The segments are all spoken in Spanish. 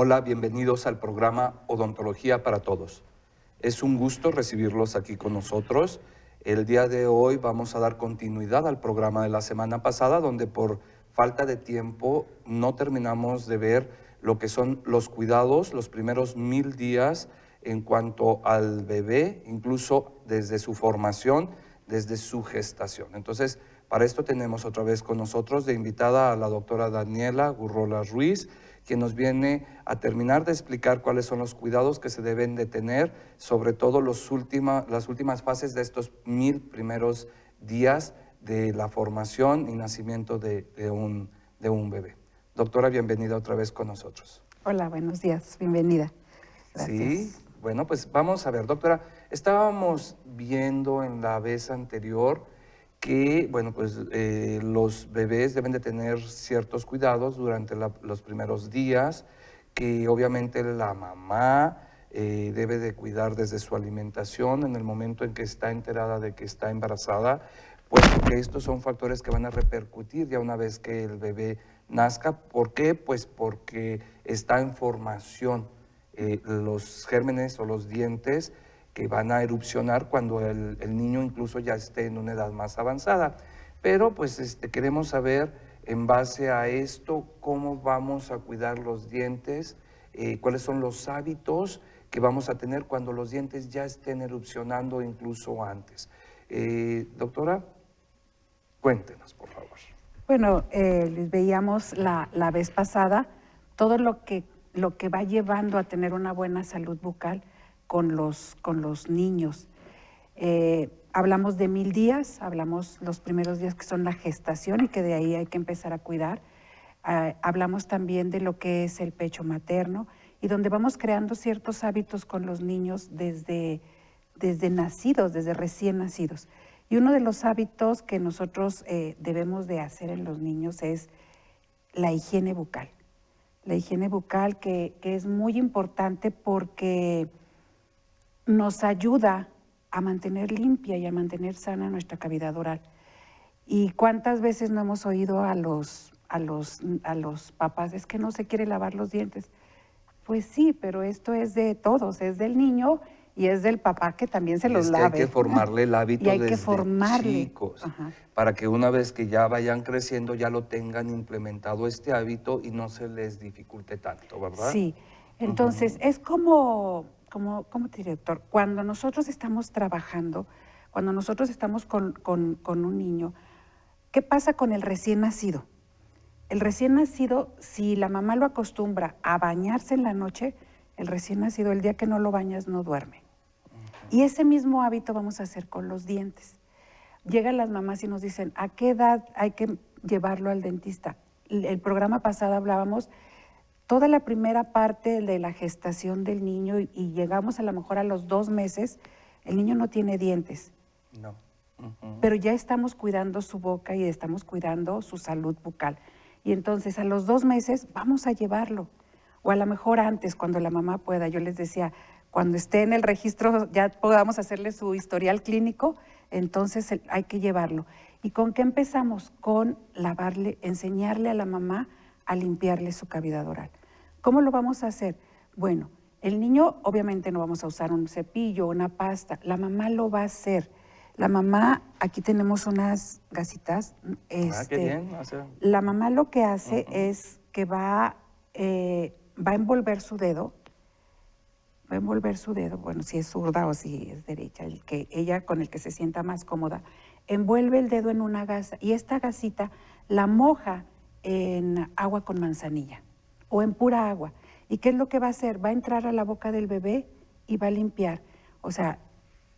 Hola, bienvenidos al programa Odontología para Todos. Es un gusto recibirlos aquí con nosotros. El día de hoy vamos a dar continuidad al programa de la semana pasada, donde por falta de tiempo no terminamos de ver lo que son los cuidados, los primeros 1000 días en cuanto al bebé, incluso desde su formación, desde su gestación. Entonces, para esto tenemos otra vez con nosotros de invitada a la doctora Daniela Gurrola Ruiz, quien nos viene a terminar de explicar cuáles son los cuidados que se deben de tener, sobre todo las últimas fases de estos 1000 primeros días de la formación y nacimiento de un bebé. Doctora, bienvenida otra vez con nosotros. Hola, buenos días, bienvenida. Gracias. Sí, bueno, pues vamos a ver, doctora, estábamos viendo en la vez anterior que, bueno, pues los bebés deben de tener ciertos cuidados durante los primeros días, que obviamente la mamá debe de cuidar desde su alimentación en el momento en que está enterada de que está embarazada, puesto que estos son factores que van a repercutir ya una vez que el bebé nazca. ¿Por qué? Pues porque está en formación los gérmenes o los dientes que van a erupcionar cuando el niño incluso ya esté en una edad más avanzada. Pero pues queremos saber en base a esto cómo vamos a cuidar los dientes, cuáles son los hábitos que vamos a tener cuando los dientes ya estén erupcionando incluso antes. Doctora, cuéntenos, por favor. Bueno, les veíamos la vez pasada todo lo que va llevando a tener una buena salud bucal con los niños. Hablamos de 1000 días, hablamos los primeros días que son la gestación y que de ahí hay que empezar a cuidar. Hablamos también de lo que es el pecho materno y donde vamos creando ciertos hábitos con los niños desde nacidos, desde recién nacidos. Y uno de los hábitos que nosotros debemos de hacer en los niños es la higiene bucal. La higiene bucal que es muy importante porque nos ayuda a mantener limpia y a mantener sana nuestra cavidad oral. ¿Y cuántas veces no hemos oído a los papás, es que no se quiere lavar los dientes? Pues sí, pero esto es de todos, es del niño y es del papá que también se los lave. Hay que formarle el hábito desde chicos, para que una vez que ya vayan creciendo ya lo tengan implementado este hábito y no se les dificulte tanto, ¿verdad? Sí, entonces es como te diré, doctor, cuando nosotros estamos trabajando, cuando nosotros estamos con un niño, ¿qué pasa con el recién nacido? El recién nacido, si la mamá lo acostumbra a bañarse en la noche, el recién nacido, el día que no lo bañas, no duerme. Y ese mismo hábito vamos a hacer con los dientes. Llegan las mamás y nos dicen, ¿a qué edad hay que llevarlo al dentista? El programa pasado hablábamos toda la primera parte de la gestación del niño y llegamos a lo mejor a los 2 meses, el niño no tiene dientes. No. Pero ya estamos cuidando su boca y estamos cuidando su salud bucal. Y entonces a los 2 meses vamos a llevarlo. O a lo mejor antes, cuando la mamá pueda. Yo les decía, cuando esté en el registro, ya podamos hacerle su historial clínico, entonces hay que llevarlo. ¿Y con qué empezamos? Con lavarle, enseñarle a la mamá a limpiarle su cavidad oral. ¿Cómo lo vamos a hacer? Bueno, el niño obviamente no vamos a usar un cepillo, una pasta, la mamá lo va a hacer. La mamá, aquí tenemos unas gasitas. Qué bien. La mamá lo que hace es que va a envolver su dedo, bueno, si es zurda o si es derecha, ella con el que se sienta más cómoda, envuelve el dedo en una gasa y esta gasita la moja en agua con manzanilla o en pura agua. ¿Y qué es lo que va a hacer? Va a entrar a la boca del bebé y va a limpiar. O sea,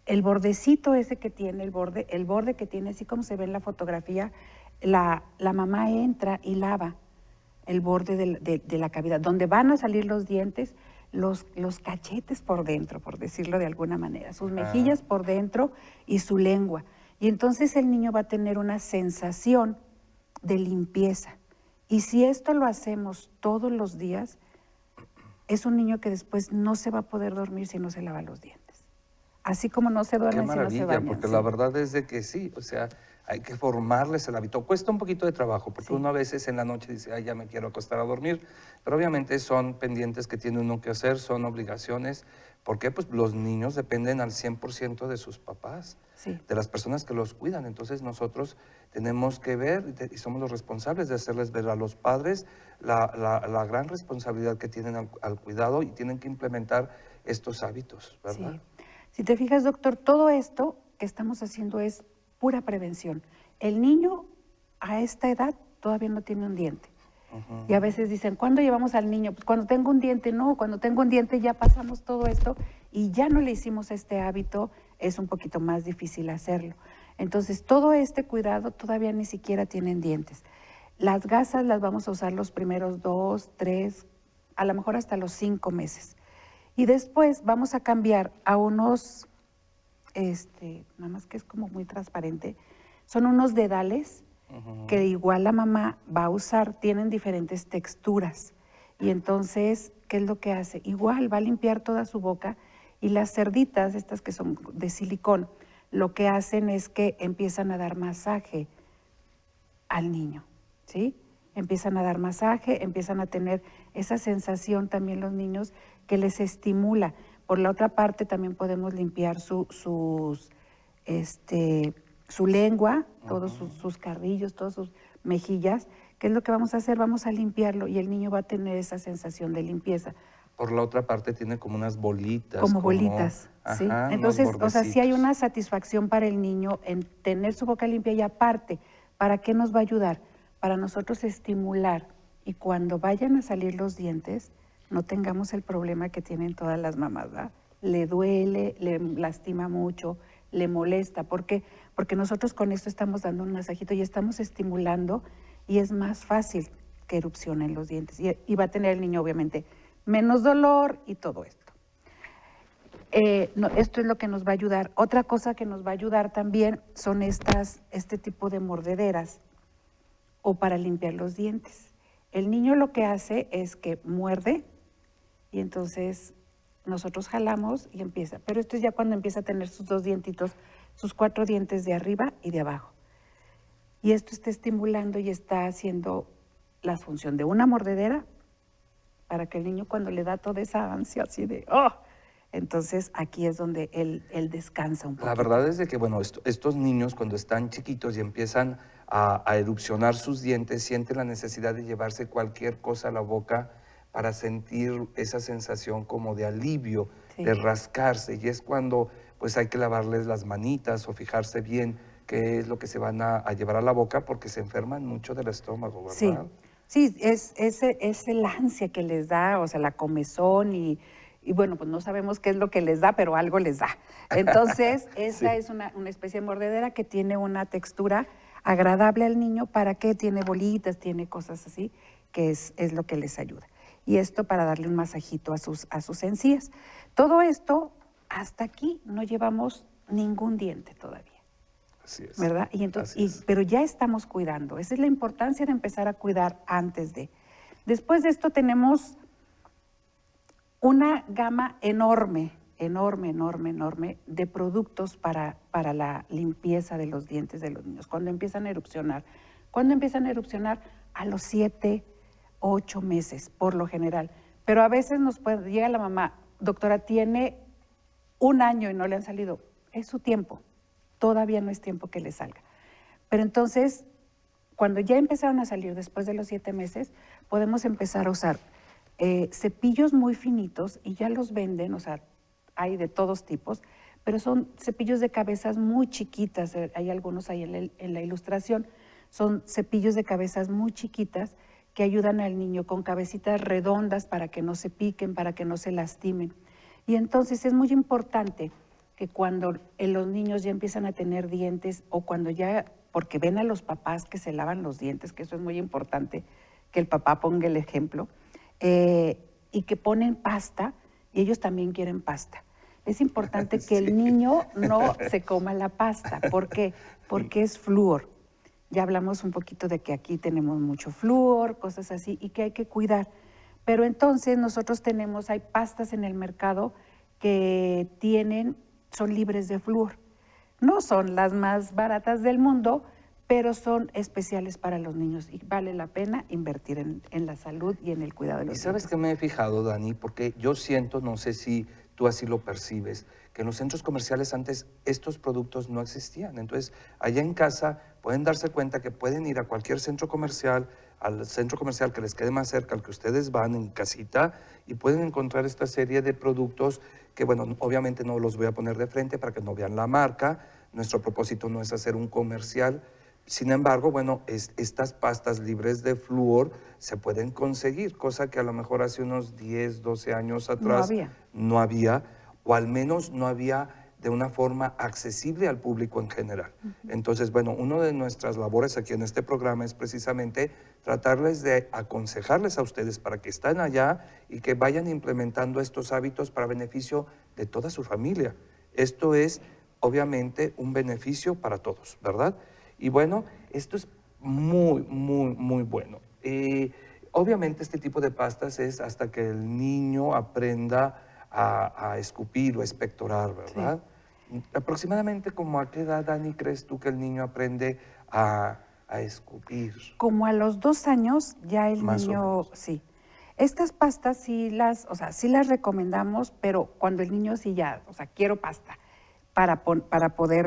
el bordecito ese que tiene, el borde que tiene, así como se ve en la fotografía, la mamá entra y lava el borde de la cavidad, donde van a salir los dientes, los cachetes por dentro, por decirlo de alguna manera, sus mejillas por dentro y su lengua. Y entonces el niño va a tener una sensación de limpieza. Y si esto lo hacemos todos los días, es un niño que después no se va a poder dormir si no se lava los dientes. Así como no se Qué duermen si no se maravilla, bañan. porque Sí, la verdad es de que sí, o sea, hay que formarles el hábito. Cuesta un poquito de trabajo, porque sí, uno a veces en la noche dice, ay, ya me quiero acostar a dormir, pero obviamente son pendientes que tiene uno que hacer, son obligaciones. ¿Por qué? Pues los niños dependen al 100% de sus papás, sí. de las personas que los cuidan. Entonces nosotros tenemos que ver y somos los responsables de hacerles ver a los padres la gran responsabilidad que tienen al cuidado y tienen que implementar estos hábitos, ¿verdad? Sí. Si te fijas, doctor, todo esto que estamos haciendo es pura prevención. El niño a esta edad todavía no tiene un diente. Y a veces dicen, ¿cuándo llevamos al niño? Pues cuando tengo un diente, no, cuando tengo un diente ya pasamos todo esto y ya no le hicimos este hábito, es un poquito más difícil hacerlo. Entonces, todo este cuidado todavía ni siquiera tienen dientes. Las gasas las vamos a usar los primeros 2, 3, a lo mejor hasta los 5 meses. Y después vamos a cambiar a unos, nada más que es como muy transparente, son unos dedales que igual la mamá va a usar, tienen diferentes texturas. Y entonces, ¿qué es lo que hace? Igual va a limpiar toda su boca y las cerditas, estas que son de silicón, lo que hacen es que empiezan a dar masaje al niño, ¿sí? Empiezan a dar masaje, empiezan a tener esa sensación también los niños que les estimula. Por la otra parte también podemos limpiar su lengua, todos sus carrillos, todas sus mejillas. ¿Qué es lo que vamos a hacer? Vamos a limpiarlo y el niño va a tener esa sensación de limpieza. Por la otra parte tiene como unas bolitas, Como bolitas, ¿sí? ajá, unos Entonces, o sea, sí hay bordecitos. una satisfacción para el niño en tener su boca limpia y aparte, ¿para qué nos va a ayudar? Para nosotros estimular y cuando vayan a salir los dientes, no tengamos el problema que tienen todas las mamás, ¿verdad? Le duele, le lastima mucho, le molesta. ¿Por qué? Porque nosotros con esto estamos dando un masajito y estamos estimulando y es más fácil que erupcionen los dientes. Y va a tener el niño, obviamente, menos dolor y todo esto. Esto es lo que nos va a ayudar. Otra cosa que nos va a ayudar también son este tipo de mordederas o para limpiar los dientes. El niño lo que hace es que muerde y entonces nosotros jalamos y empieza. Pero esto es ya cuando empieza a tener sus 2 dientitos, sus 4 dientes de arriba y de abajo. Y esto está estimulando y está haciendo la función de una mordedera para que el niño cuando le da toda esa ansia así de ¡oh! Entonces aquí es donde él descansa un poquito. La verdad es de que, bueno, estos niños cuando están chiquitos y empiezan a erupcionar sus dientes, sienten la necesidad de llevarse cualquier cosa a la boca para sentir esa sensación como de alivio, Sí. de rascarse. Y es cuando pues hay que lavarles las manitas o fijarse bien qué es lo que se van a llevar a la boca porque se enferman mucho del estómago, Sí, ¿verdad? sí, es el ansia que les da, o sea, la comezón y bueno, pues no sabemos qué es lo que les da, pero algo les da. Entonces, esta Sí. es una especie de mordedera que tiene una textura agradable al niño para que tiene bolitas, tiene cosas así, que es lo que les ayuda. Y esto para darle un masajito a sus encías. Todo esto, hasta aquí no llevamos ningún diente todavía. Así es. ¿Verdad? Y entonces, Así es. pero ya estamos cuidando. Esa es la importancia de empezar a cuidar antes de. Después de esto tenemos una gama enorme, enorme de productos para la limpieza de los dientes de los niños. Cuando empiezan a erupcionar. ¿Cuándo empiezan a erupcionar? A los 7, 8 meses, por lo general. Pero a veces llega la mamá, doctora, tiene 1 año y no le han salido. Es su tiempo. Todavía no es tiempo que le salga. Pero entonces, cuando ya empezaron a salir después de los 7 meses, podemos empezar a usar cepillos muy finitos y ya los venden, o sea, hay de todos tipos, pero son cepillos de cabezas muy chiquitas, hay algunos ahí en la ilustración, son cepillos de cabezas muy chiquitas que ayudan al niño con cabecitas redondas para que no se piquen, para que no se lastimen. Y entonces es muy importante que cuando los niños ya empiezan a tener dientes o cuando ya, porque ven a los papás que se lavan los dientes, que eso es muy importante, que el papá ponga el ejemplo, y que ponen pasta y ellos también quieren pasta. Es importante que el niño no se coma la pasta. ¿Por qué? Porque es flúor. Ya hablamos un poquito de que aquí tenemos mucho flúor, cosas así, y que hay que cuidar. Pero entonces nosotros hay pastas en el mercado que tienen son libres de flúor. No son las más baratas del mundo, pero son especiales para los niños y vale la pena invertir en la salud y en el cuidado de los Y sabes niños. que me he fijado, Dani, porque yo siento, no sé si tú así lo percibes, que en los centros comerciales antes estos productos no existían. Entonces, allá en casa pueden darse cuenta que pueden ir a cualquier centro comercial, al centro comercial que les quede más cerca, al que ustedes van en casita, y pueden encontrar esta serie de productos que, bueno, obviamente no los voy a poner de frente para que no vean la marca. Nuestro propósito no es hacer un comercial. Sin embargo, bueno, estas pastas libres de flúor se pueden conseguir, cosa que a lo mejor hace unos 10, 12 años No atrás había. no había, o al menos no había de una forma accesible al público en general. Entonces, bueno, una de nuestras labores aquí en este programa es precisamente tratarles de aconsejarles a ustedes para que estén allá y que vayan implementando estos hábitos para beneficio de toda su familia. Esto es, obviamente, un beneficio para todos, ¿verdad? Y bueno, esto es muy, muy, muy bueno. Obviamente este tipo de pastas es hasta que el niño aprenda a escupir o expectorar, Sí. ¿verdad? Aproximadamente como a qué edad, Dani, crees tú que el niño aprende a escupir, Como a los 2 años ya el más o niño, menos? sí. Estas pastas o sea, sí las recomendamos, pero cuando el niño sí ya, o sea, quiero pasta para poder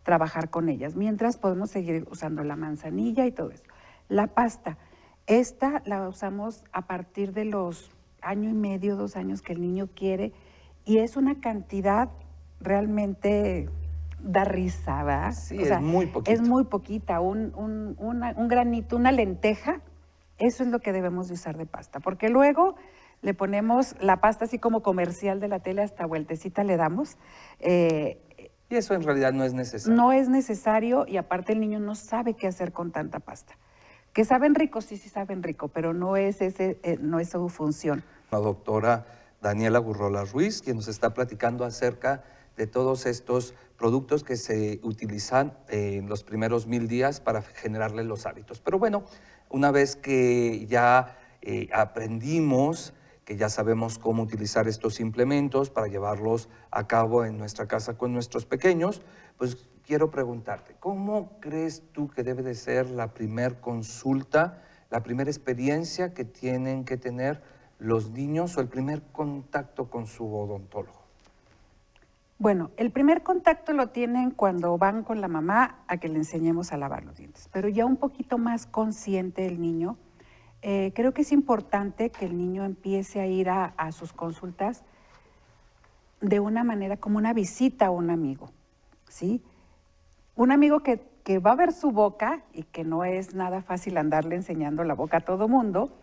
trabajar con ellas. Mientras podemos seguir usando la manzanilla y todo eso. La pasta, esta la usamos a partir de los 1 año y medio, 2 años que el niño quiere, y es una cantidad realmente da risa, ¿verdad? Sí, O es sea, muy es poquito. muy poquita, un granito, una lenteja, eso es lo que debemos de usar de pasta, porque luego le ponemos la pasta así como comercial de la tele, hasta vueltecita le damos. Y eso en realidad no es necesario. No es necesario y aparte el niño no sabe qué hacer con tanta pasta. Que saben rico, sí, sí saben rico, pero no es, no es su función. La doctora Daniela Gurrola Ruiz, quien nos está platicando acerca de todos estos productos que se utilizan en los primeros 1000 días para generarle los hábitos. Pero bueno, una vez que ya aprendimos, que ya sabemos cómo utilizar estos implementos para llevarlos a cabo en nuestra casa con nuestros pequeños, pues quiero preguntarte, ¿cómo crees tú que debe de ser la primer consulta, la primera experiencia que tienen que tener los niños o el primer contacto con su odontólogo? Bueno, el primer contacto lo tienen cuando van con la mamá a que le enseñemos a lavar los dientes, pero ya un poquito más consciente el niño. Creo que es importante que el niño empiece a ir a sus consultas de una manera como una visita a un amigo, ¿sí? Un amigo que va a ver su boca y que no es nada fácil andarle enseñando la boca a todo mundo,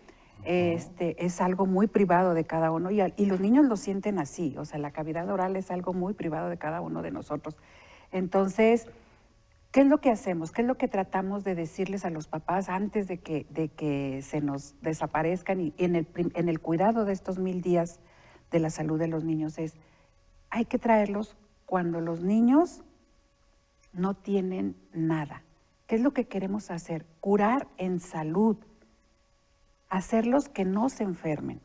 es algo muy privado de cada uno y los niños lo sienten así, o sea, la cavidad oral es algo muy privado de cada uno de nosotros. Entonces, ¿qué es lo que hacemos? ¿Qué es lo que tratamos de decirles a los papás antes de que se nos desaparezcan y en el cuidado de estos 1000 días de la salud de los niños? Hay que traerlos cuando los niños no tienen nada. ¿Qué es lo que queremos hacer? Curar en salud, hacerlos que no se enfermen.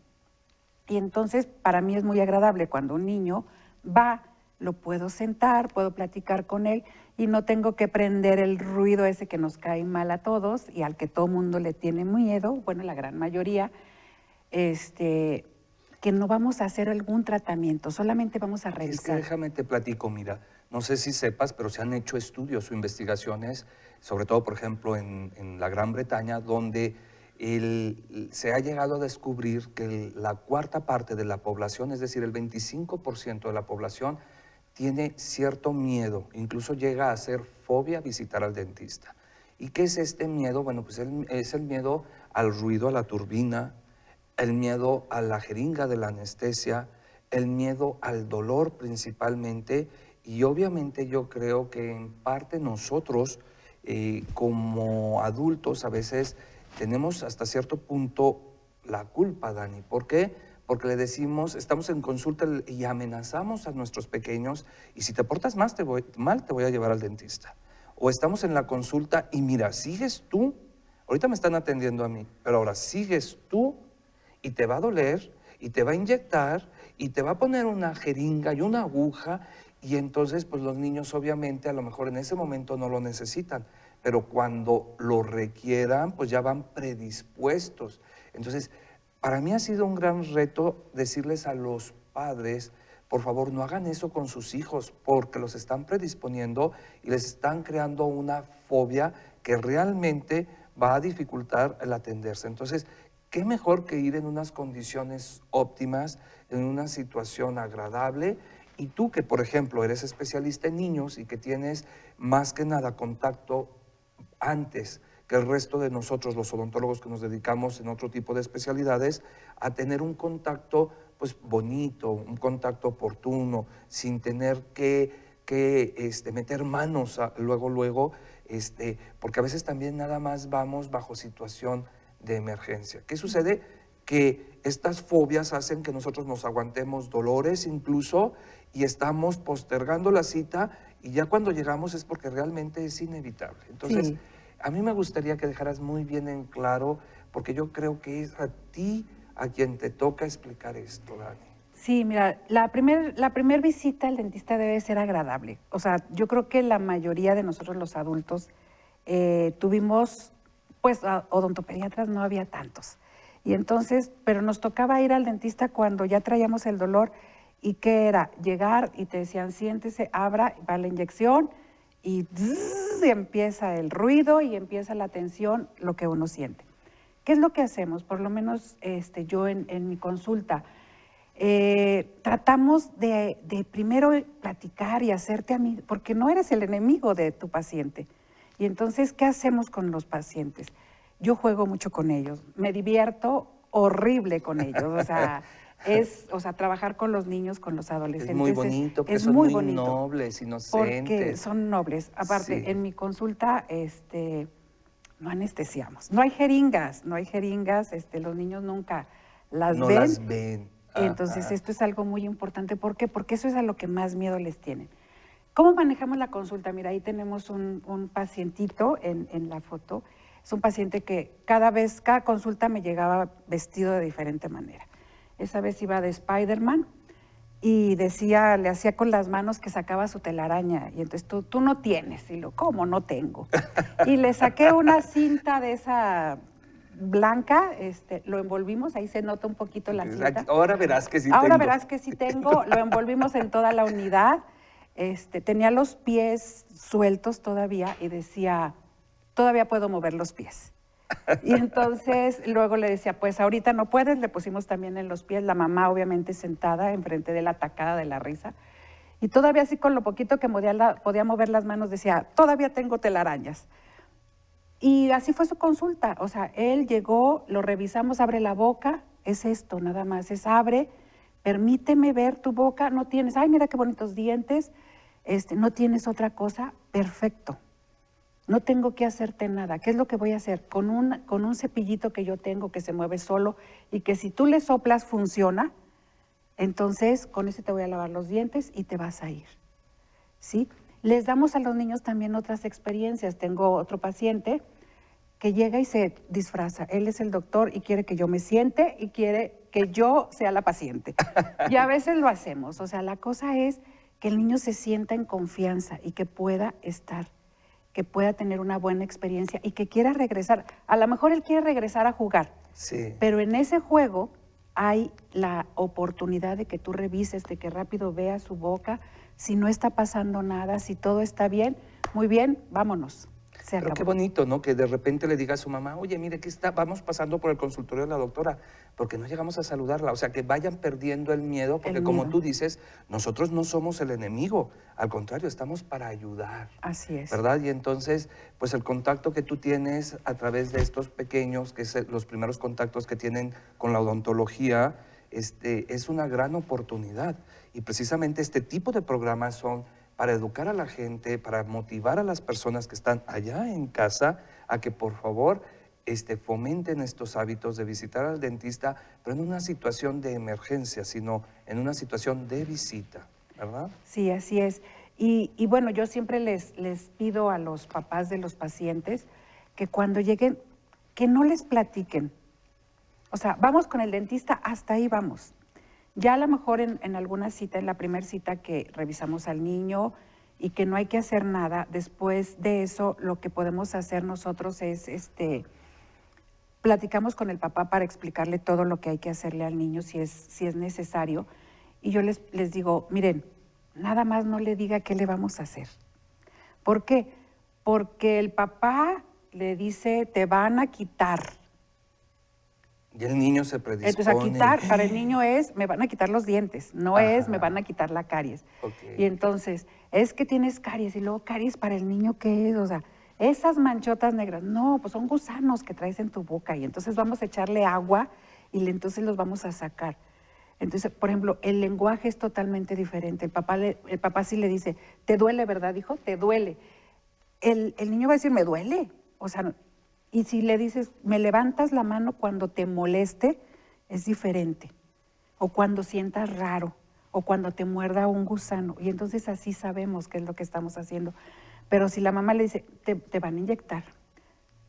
Y entonces para mí es muy agradable cuando un niño va, lo puedo sentar, puedo platicar con él y no tengo que prender el ruido ese que nos cae mal a todos y al que todo mundo le tiene miedo, bueno, la gran mayoría, que no vamos a hacer algún tratamiento, solamente vamos a Es que revisar. déjame te platico, mira, no sé si sepas, pero se han hecho estudios o investigaciones, sobre todo, por ejemplo, en la Gran Bretaña, donde se ha llegado a descubrir que la cuarta parte de la población, es decir, el 25% de la población, tiene cierto miedo, incluso llega a ser fobia a visitar al dentista. ¿Y qué es este miedo? Bueno, pues es el miedo al ruido, a la turbina, el miedo a la jeringa de la anestesia, el miedo al dolor principalmente, y obviamente yo creo que en parte nosotros como adultos a veces tenemos hasta cierto punto la culpa, Dani. ¿Por qué? Porque le decimos, estamos en consulta y amenazamos a nuestros pequeños, y si te portas mal te voy a llevar al dentista. O estamos en la consulta y mira, sigues tú, ahorita me están atendiendo a mí, pero ahora sigues tú y te va a doler y te va a inyectar y te va a poner una jeringa y una aguja y entonces pues los niños obviamente a lo mejor en ese momento no lo necesitan, pero cuando lo requieran pues ya van predispuestos. Entonces, para mí ha sido un gran reto decirles a los padres, por favor, no hagan eso con sus hijos, porque los están predisponiendo y les están creando una fobia que realmente va a dificultar el atenderse. Entonces, qué mejor que ir en unas condiciones óptimas, en una situación agradable. Y tú que, por ejemplo, eres especialista en niños y que tienes más que nada contacto antes que el resto de nosotros, los odontólogos que nos dedicamos en otro tipo de especialidades, a tener un contacto pues bonito, un contacto oportuno, sin tener que meter manos luego, porque a veces también nada más vamos bajo situación de emergencia. ¿Qué sucede? Que estas fobias hacen que nosotros nos aguantemos dolores incluso y estamos postergando la cita y ya cuando llegamos es porque realmente es inevitable. Entonces, Sí. a mí me gustaría que dejaras muy bien en claro, porque yo creo que es a ti a quien te toca explicar esto, Dani. Sí, mira, la primer visita al dentista debe ser agradable. O sea, yo creo que la mayoría de nosotros los adultos tuvimos, pues, odontopediatras no había tantos. Y entonces, pero nos tocaba ir al dentista cuando ya traíamos el dolor y que era llegar y te decían, siéntese, abra, va la inyección y, y empieza el ruido y empieza la tensión, lo que uno siente. ¿Qué es lo que hacemos? Por lo menos yo en mi consulta, tratamos de primero platicar y hacerte amigo, porque no eres el enemigo de tu paciente. Y entonces, ¿qué hacemos con los pacientes? Yo juego mucho con ellos, me divierto horrible con ellos, o sea, trabajar con los niños, con los Es muy adolescentes bonito, porque es son muy muy bonito, nobles, porque inocentes. son nobles. Aparte, Sí, en mi consulta, no anestesiamos, no hay jeringas, no hay jeringas, los niños nunca las no ven. las ven. Entonces, Ajá. esto es algo muy importante. ¿Por qué? Porque eso es a lo que más miedo les tienen. ¿Cómo manejamos la consulta? Mira, ahí tenemos un pacientito en la foto. Es un paciente que cada consulta me llegaba vestido de diferente manera. Esa vez iba de Spider-Man y decía, le hacía con las manos que sacaba su telaraña. Y entonces, tú no tienes. Y ¿cómo no tengo? Y le saqué una cinta de esa blanca, lo envolvimos, ahí se nota un poquito la cinta. Ahora verás que sí Ahora tengo. verás que sí tengo, lo envolvimos en toda la unidad. Tenía los pies sueltos todavía y decía, todavía puedo mover los pies. Y entonces luego le decía, pues ahorita no puedes, le pusimos también en los pies, la mamá obviamente sentada enfrente de él atacada de la risa. Y todavía así con lo poquito que podía mover las manos decía, todavía tengo telarañas. Y así fue su consulta, o sea, él llegó, lo revisamos, abre la boca, es esto nada más, es abre, permíteme ver tu boca, no tienes, ay, mira qué bonitos dientes, no tienes otra cosa, perfecto. No tengo que hacerte nada. ¿Qué es lo que voy a hacer? Con un cepillito que yo tengo que se mueve solo y que si tú le soplas funciona, entonces con ese te voy a lavar los dientes y te vas a ir. ¿Sí? Les damos a los niños también otras experiencias. Tengo otro paciente que llega y se disfraza. Él es el doctor y quiere que yo me siente y quiere que yo sea la paciente. Y a veces lo hacemos. O sea, la cosa es que el niño se sienta en confianza y que pueda estar, que pueda tener una buena experiencia y que quiera regresar. A lo mejor él quiere regresar a jugar, Sí. pero en ese juego hay la oportunidad de que tú revises, de que rápido veas su boca, si no está pasando nada, si todo está bien, muy bien, vámonos. Se Pero qué acabó. bonito, ¿no? Que de repente le diga a su mamá, oye, mire, aquí está, vamos pasando por el consultorio de la doctora, porque no llegamos a saludarla. O sea, que vayan perdiendo el miedo, porque El como miedo. tú dices, nosotros no somos el enemigo, al contrario, estamos para ayudar. Así es. ¿Verdad? Y entonces, pues el contacto que tú tienes a través de estos pequeños, que es los primeros contactos que tienen con la odontología, es una gran oportunidad. Y precisamente este tipo de programas son para educar a la gente, para motivar a las personas que están allá en casa a que por favor fomenten estos hábitos de visitar al dentista, pero no en una situación de emergencia, sino en una situación de visita, ¿verdad? Sí, así es. Y bueno, yo siempre les pido a los papás de los pacientes que cuando lleguen, que no les platiquen. O sea, vamos con el dentista, hasta ahí vamos. Ya a lo mejor en alguna cita, en la primera cita que revisamos al niño y que no hay que hacer nada, después de eso lo que podemos hacer nosotros es, platicamos con el papá para explicarle todo lo que hay que hacerle al niño si es necesario. Y yo les digo, miren, nada más no le diga qué le vamos a hacer. ¿Por qué? Porque el papá le dice, te van a quitar. Y el niño se predispone. Entonces, a quitar, para el niño es, me van a quitar los dientes, no es, me van a quitar la caries. Okay. Y entonces, es que tienes caries, y luego caries para el niño, ¿qué es? O sea, esas manchotas negras, no, pues son gusanos que traes en tu boca, y entonces vamos a echarle agua, y entonces los vamos a sacar. Entonces, por ejemplo, el lenguaje es totalmente diferente. El papá sí le dice, te duele, ¿verdad, hijo? Te duele. El niño va a decir, me duele. O sea, y si le dices, me levantas la mano cuando te moleste, es diferente. O cuando sientas raro, o cuando te muerda un gusano. Y entonces así sabemos qué es lo que estamos haciendo. Pero si la mamá le dice, te van a inyectar,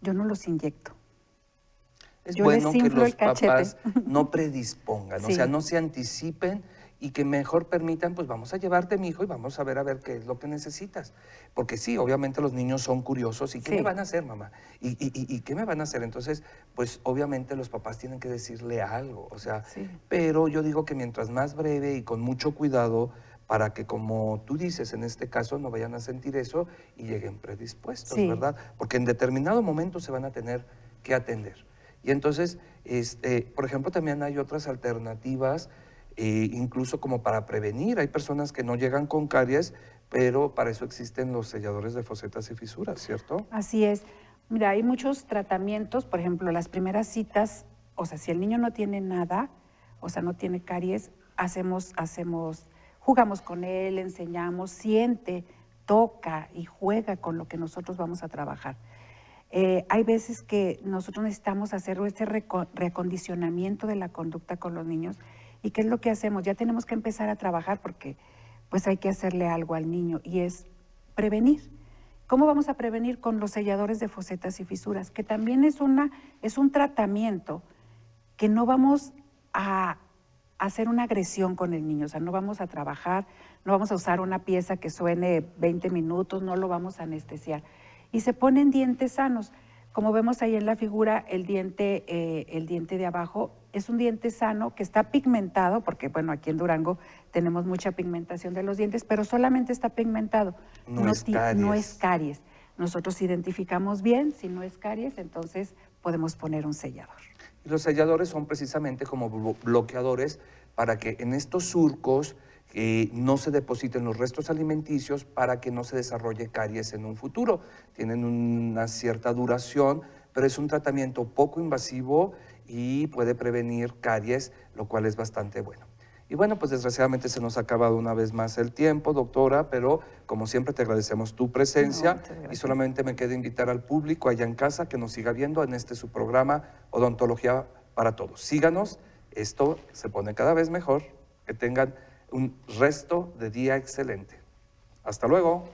yo no los inyecto. Es Yo bueno les que inflo los el cachete. papás no predispongan, Sí. o sea, no se anticipen y que mejor permitan, pues vamos a llevarte, mi hijo, y vamos a ver qué es lo que necesitas. Porque sí, obviamente los niños son curiosos. ¿Y qué Sí. me van a hacer, mamá? ¿Y qué me van a hacer? Entonces, pues obviamente los papás tienen que decirle algo, o sea, Sí. pero yo digo que mientras más breve y con mucho cuidado, para que, como tú dices, en este caso no vayan a sentir eso y lleguen predispuestos, Sí. ¿verdad? Porque en determinado momento se van a tener que atender. Y entonces, por ejemplo, también hay otras alternativas, incluso como para prevenir. Hay personas que no llegan con caries, pero para eso existen los selladores de fosetas y fisuras, ¿cierto? Así es. Mira, hay muchos tratamientos, por ejemplo, las primeras citas, o sea, si el niño no tiene nada, o sea, no tiene caries, jugamos con él, enseñamos, siente, toca y juega con lo que nosotros vamos a trabajar. Hay veces que nosotros necesitamos hacer este reacondicionamiento de la conducta con los niños. ¿Y qué es lo que hacemos? Ya tenemos que empezar a trabajar porque pues hay que hacerle algo al niño y es prevenir. ¿Cómo vamos a prevenir? Con los selladores de fosetas y fisuras, que también es un tratamiento que no vamos a hacer una agresión con el niño, o sea, no vamos a trabajar, no vamos a usar una pieza que suene 20 minutos, no lo vamos a anestesiar. Y se ponen dientes sanos. Como vemos ahí en la figura, el diente de abajo es un diente sano que está pigmentado, porque bueno, aquí en Durango tenemos mucha pigmentación de los dientes, pero solamente está pigmentado. No es caries. No es caries. Nosotros identificamos bien, si no es caries, entonces podemos poner un sellador. Y los selladores son precisamente como bloqueadores para que en estos surcos no se depositen los restos alimenticios, para que no se desarrolle caries en un futuro. Tienen una cierta duración, pero es un tratamiento poco invasivo y puede prevenir caries, lo cual es bastante bueno. Y bueno, pues desgraciadamente se nos ha acabado una vez más el tiempo, doctora, pero como siempre te agradecemos tu presencia. No, y solamente me queda invitar al público allá en casa que nos siga viendo en su programa Odontología para Todos. Síganos, esto se pone cada vez mejor. Que tengan un resto de día excelente. Hasta luego.